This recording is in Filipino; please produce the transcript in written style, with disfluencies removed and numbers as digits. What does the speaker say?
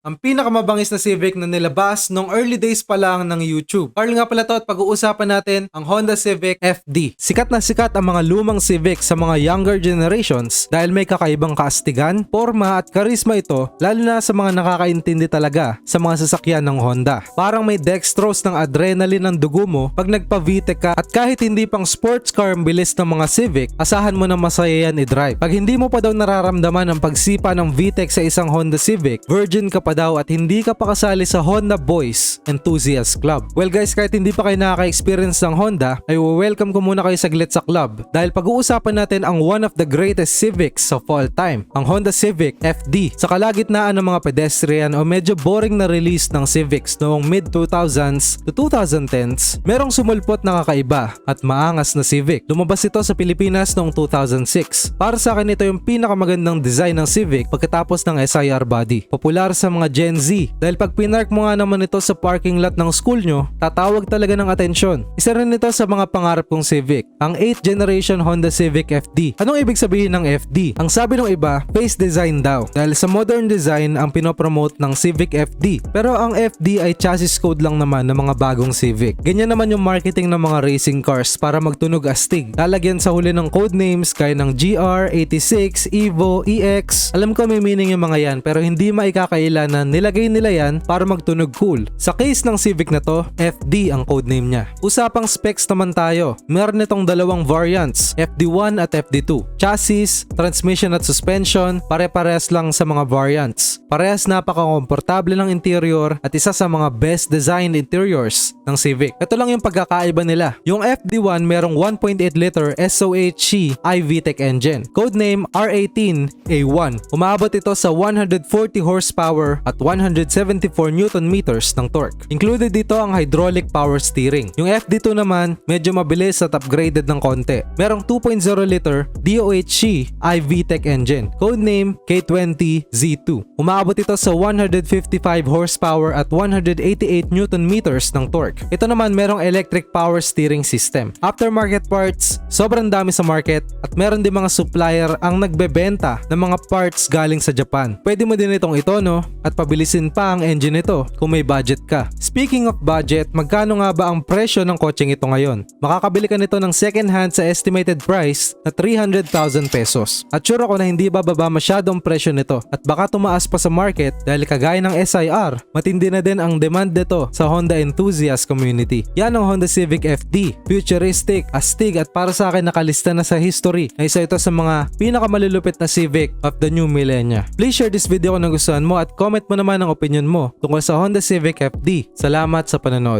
ang pinakamabangis na Civic na nilabas nung early days pa lang ng YouTube. Carl nga pala to at pag-uusapan natin ang Honda Civic FD. Sikat na sikat ang mga lumang Civic sa mga younger generations dahil may kakaibang kaastigan, forma at karisma ito lalo na sa mga nakakaintindi talaga sa mga sasakyan ng Honda. Parang may dextrose ng adrenaline ng dugo mo pag nagpa-VTEC ka at kahit hindi pang sports car ang bilis ng mga Civic, asahan mo na masaya yan i-drive. Pag hindi mo pa daw nararamdaman ang pagsipa ng VTEC sa isang Honda Civic, virgin ka pa daw at hindi ka pa kasali sa Honda Boys Enthusiast Club. Well guys, kahit hindi pa kayo nakaka-experience ng Honda, ay welcome ko muna kayo saglit sa club dahil pag-uusapan natin ang one of the greatest Civics of all time, ang Honda Civic FD. Sa kalagitnaan ng mga pedestrian o medyo boring na release ng Civics noong mid-2000s to 2010s, merong sumulpot na kakaiba at maangas na Civic. Lumabas ito sa Pilipinas noong 2006. Para sa akin ito yung pinakamagandang design ng Civic pagkatapos ng SIR body. Popular sa mga Gen Z dahil pag pinark mo nga naman ito sa parking lot ng school nyo, tatawag talaga ng atensyon. Isa rin ito sa mga pangarap kong Civic, ang 8th generation Honda Civic FD. Anong ibig sabihin ng FD? Ang sabi ng iba, face design daw dahil sa modern design ang pinopromote ng Civic FD. Pero ang FD ay chassis code lang naman ng mga bagong Civic. Ganyan naman yung marketing ng mga racing cars para magtunog astig. Lalagyan sa huli ng code names kaya ng GR, 86, Evo, EX. Alam ko may meaning yung mga yan pero hindi maikakaila na nilagay nila yan para magtunog cool. Sa case ng Civic na to, FD ang codename niya. Usapang specs naman tayo. Meron itong dalawang variants, FD1 at FD2. Chassis, transmission at suspension, pare-parehas lang sa mga variants. Parehas napaka-komportable ng interior at isa sa mga best designed interiors ng Civic. Ito lang yung pagkakaiba nila. Yung FD1 merong 1.8 liter SOHC iVTEC engine. Codename R18A1. Umabot ito sa 140 horsepower at 174 Newton meters ng torque. Included dito ang hydraulic power steering. Yung FD2 naman, medyo mabilis at upgraded ng konti. Merong 2.0 liter DOHC iVTEC engine. Codename K20Z2. Umabot ito sa 155 horsepower at 188 Newton meters ng torque. Ito naman merong electric power steering system. Aftermarket parts, sobrang dami sa market at meron din mga supplier ang nagbebenta ng mga parts galing sa Japan. Pwede mo din itong itono at pabilisin pa ang engine nito kung may budget ka. Speaking of budget, magkano nga ba ang presyo ng kotseng ito ngayon? Makakabili ka nito ng second hand sa estimated price na 300,000 pesos. At sure ako na hindi bababa masyadong presyo nito at baka tumaas pa sa market dahil kagaya ng SIR, matindi na din ang demand nito sa Honda enthusiast community. Yan ang Honda Civic FD. Futuristic, astig at para sa akin nakalista na sa history na isa ito sa mga pinakamalulupit na Civic of the new millennia. Please share this video kung nagustuhan mo at comment mo naman ang opinion mo tungkol sa Honda Civic FD. Salamat sa panonood.